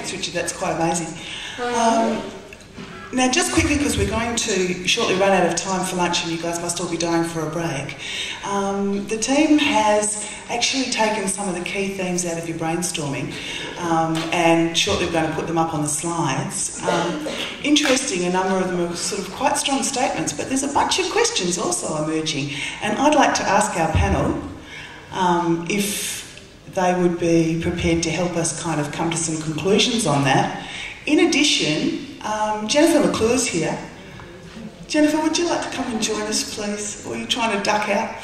thanks, Richard. That's quite amazing. Now, just quickly, because we're going to shortly run out of time for lunch and you guys must all be dying for a break, the team has actually taken some of the key themes out of your brainstorming and shortly we're going to put them up on the slides. Interesting, a number of them are sort of quite strong statements, but there's a bunch of questions also emerging. And I'd like to ask our panel if they would be prepared to help us kind of come to some conclusions on that. In addition, Jennifer McClure's here. Jennifer, would you like to come and join us, please? Or are you trying to duck out?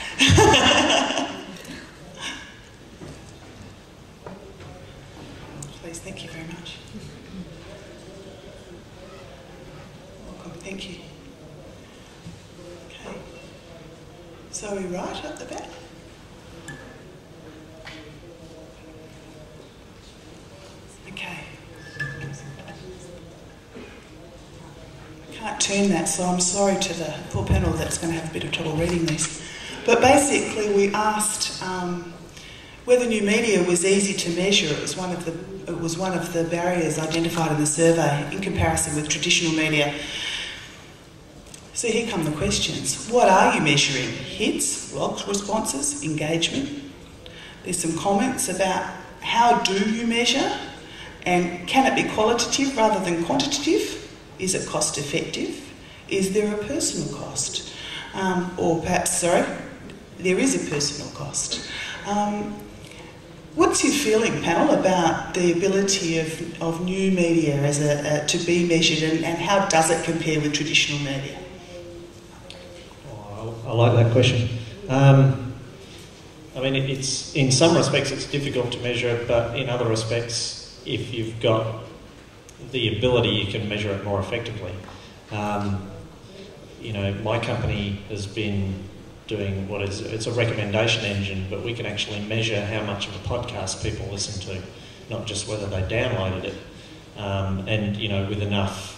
Please, thank you very much. Welcome, thank you. Okay. So are we right at the back? Okay. I can't turn that, so I'm sorry to the poor panel that's going to have a bit of trouble reading this. But basically we asked whether new media was easy to measure. It was one of the barriers identified in the survey in comparison with traditional media. So here come the questions. What are you measuring? Hits, log responses, engagement? There's some comments about how do you measure? And can it be qualitative rather than quantitative? Is it cost effective? Is there a personal cost? Or perhaps, sorry, there is a personal cost. What's your feeling, panel, about the ability of new media as to be measured and how does it compare with traditional media? Oh, I like that question. I mean, it's in some respects it's difficult to measure, but in other respects, if you've got the ability, you can measure it more effectively. You know, my company has been doing it's a recommendation engine, but we can actually measure how much of a podcast people listen to, not just whether they downloaded it. And, you know, with enough,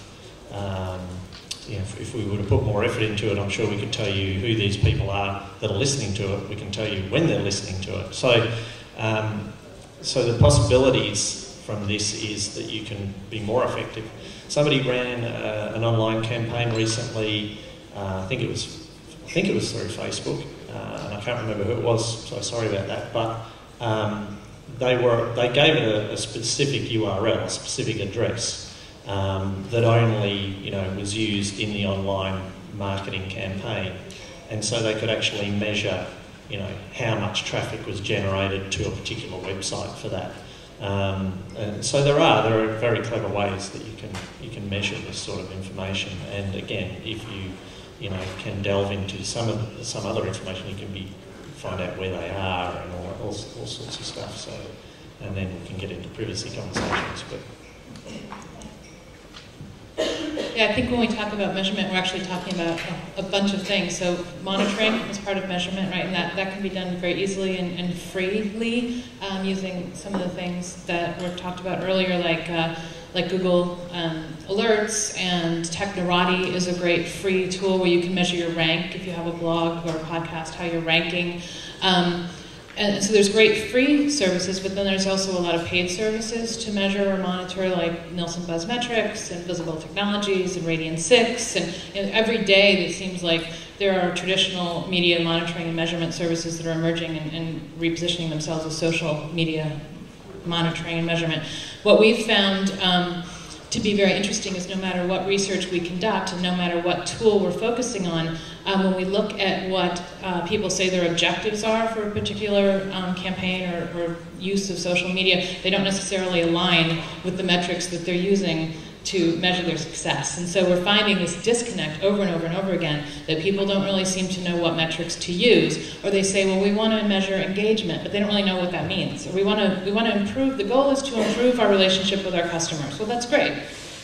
you know, if we were to put more effort into it, I'm sure we could tell you who these people are that are listening to it. We can tell you when they're listening to it. So, so the possibilities from this is that you can be more effective. Somebody ran an online campaign recently. I think it was through Facebook, and I can't remember who it was, so sorry about that. But they gave it a specific URL, a specific address that only was used in the online marketing campaign, and so they could actually measure how much traffic was generated to a particular website for that. And so there are very clever ways that you can measure this sort of information. And again, if you can delve into some other information, you can find out where they are and all sorts of stuff. So, and then we can get into privacy conversations. But yeah, I think when we talk about measurement, we're actually talking about a bunch of things. So monitoring is part of measurement, right? And that can be done very easily and freely using some of the things that were talked about earlier, like Google Alerts, and Technorati is a great free tool where you can measure your rank if you have a blog or a podcast, how you're ranking. And so there's great free services, but then there's also a lot of paid services to measure or monitor, like Nielsen Buzz Metrics and Visible Technologies and Radian 6. And every day it seems like there are traditional media monitoring and measurement services that are emerging and repositioning themselves as social media monitoring and measurement. What we've found to be very interesting is no matter what research we conduct and no matter what tool we're focusing on, when we look at what people say their objectives are for a particular campaign or use of social media, they don't necessarily align with the metrics that they're using to measure their success. And so we're finding this disconnect over and over and over again, that people don't really seem to know what metrics to use, or they say, well, we want to measure engagement, but they don't really know what that means. Or we want to improve, the goal is to improve our relationship with our customers. Well, that's great.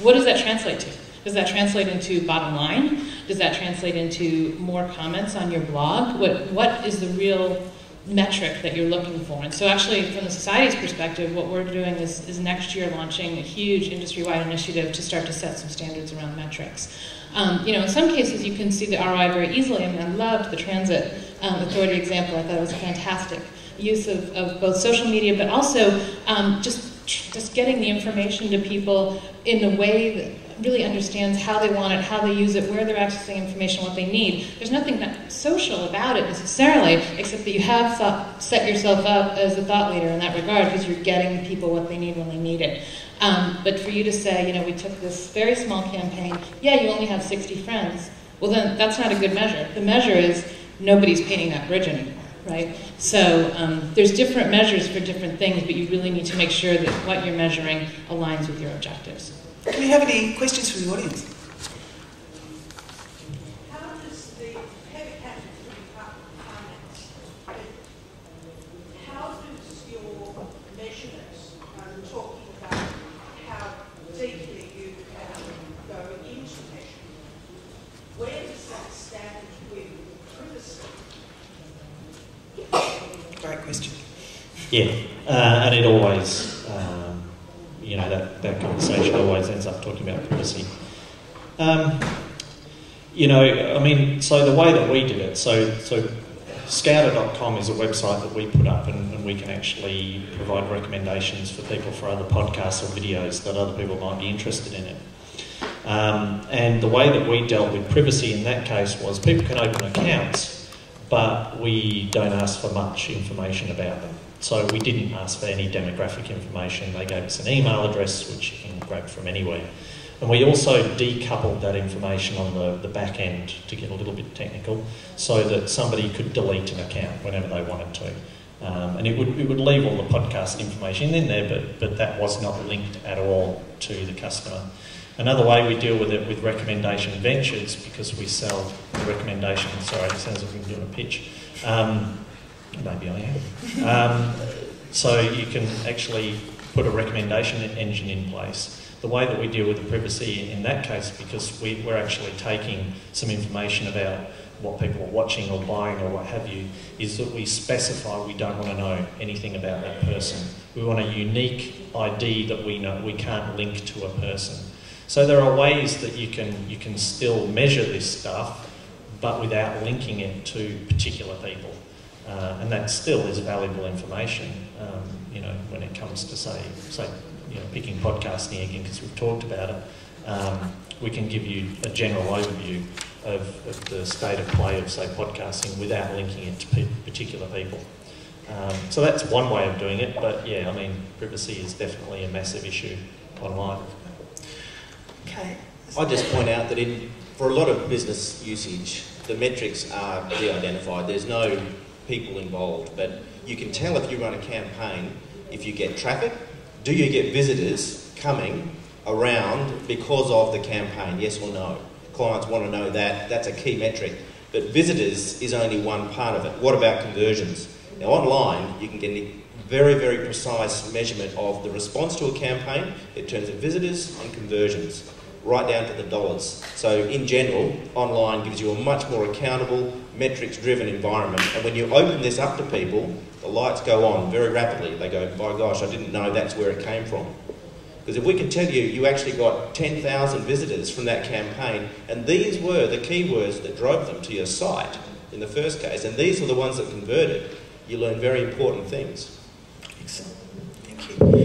What does that translate to? Does that translate into bottom line? Does that translate into more comments on your blog? What is the real metric that you're looking for? And so actually, from the society's perspective, what we're doing is next year launching a huge industry-wide initiative to start to set some standards around metrics. In some cases, you can see the ROI very easily. I mean, I loved the transit authority example. I thought it was a fantastic use of both social media, but also just just getting the information to people in a way that really understands how they want it, how they use it, where they're accessing information, what they need. There's nothing that social about it necessarily, except that you have set yourself up as a thought leader in that regard, because you're getting people what they need when they need it. But for you to say, you know, we took this very small campaign, yeah, you only have 60 friends, well then that's not a good measure. The measure is nobody's painting that bridge anymore, right? So there's different measures for different things, but you really need to make sure that what you're measuring aligns with your objectives. Do we have any questions from the audience? How does the heavy capital finance, how does your measurements, talking about how deeply you can go into measurement, where does that stand with privacy? Great question. Yeah, and it always, you know, that conversation always ends up talking about privacy. You know, I mean, so the way that we did it, so Scouter.com is a website that we put up, and we can actually provide recommendations for people for other podcasts or videos that other people might be interested in it. And the way that we dealt with privacy in that case was people can open accounts, but we don't ask for much information about them. So we didn't ask for any demographic information. They gave us an email address, which you can grab from anywhere. And we also decoupled that information on the back end, to get a little bit technical, so that somebody could delete an account whenever they wanted to. And it would leave all the podcast information in there, but that was not linked at all to the customer. Another way we deal with it with recommendation ventures, because we sell recommendation, sorry, it sounds like I'm doing a pitch. Maybe I am. So you can actually put a recommendation engine in place. The way that we deal with the privacy in that case, because we're actually taking some information about what people are watching or buying or what have you, is that we specify we don't want to know anything about that person. We want a unique ID that we know we can't link to a person. So there are ways that you can still measure this stuff, but without linking it to particular people. And that still is valuable information, you know, when it comes to say, you know, picking podcasting again, because we've talked about it. We can give you a general overview of the state of play of, say, podcasting without linking it to particular people. So that's one way of doing it, but yeah, I mean, privacy is definitely a massive issue online. Okay. I just point out that for a lot of business usage, the metrics are de-identified. There's no people involved, but you can tell if you run a campaign, if you get traffic, do you get visitors coming around because of the campaign, yes or no? Clients want to know that, that's a key metric, but visitors is only one part of it. What about conversions? Now online, you can get a very, very precise measurement of the response to a campaign in terms of visitors and conversions, right down to the dollars. So in general, online gives you a much more accountable, metrics-driven environment. And when you open this up to people, the lights go on very rapidly. They go, by gosh, I didn't know that's where it came from. Because if we can tell you, you actually got 10,000 visitors from that campaign, and these were the keywords that drove them to your site in the first case, and these were the ones that converted, you learn very important things. Excellent. Thank you.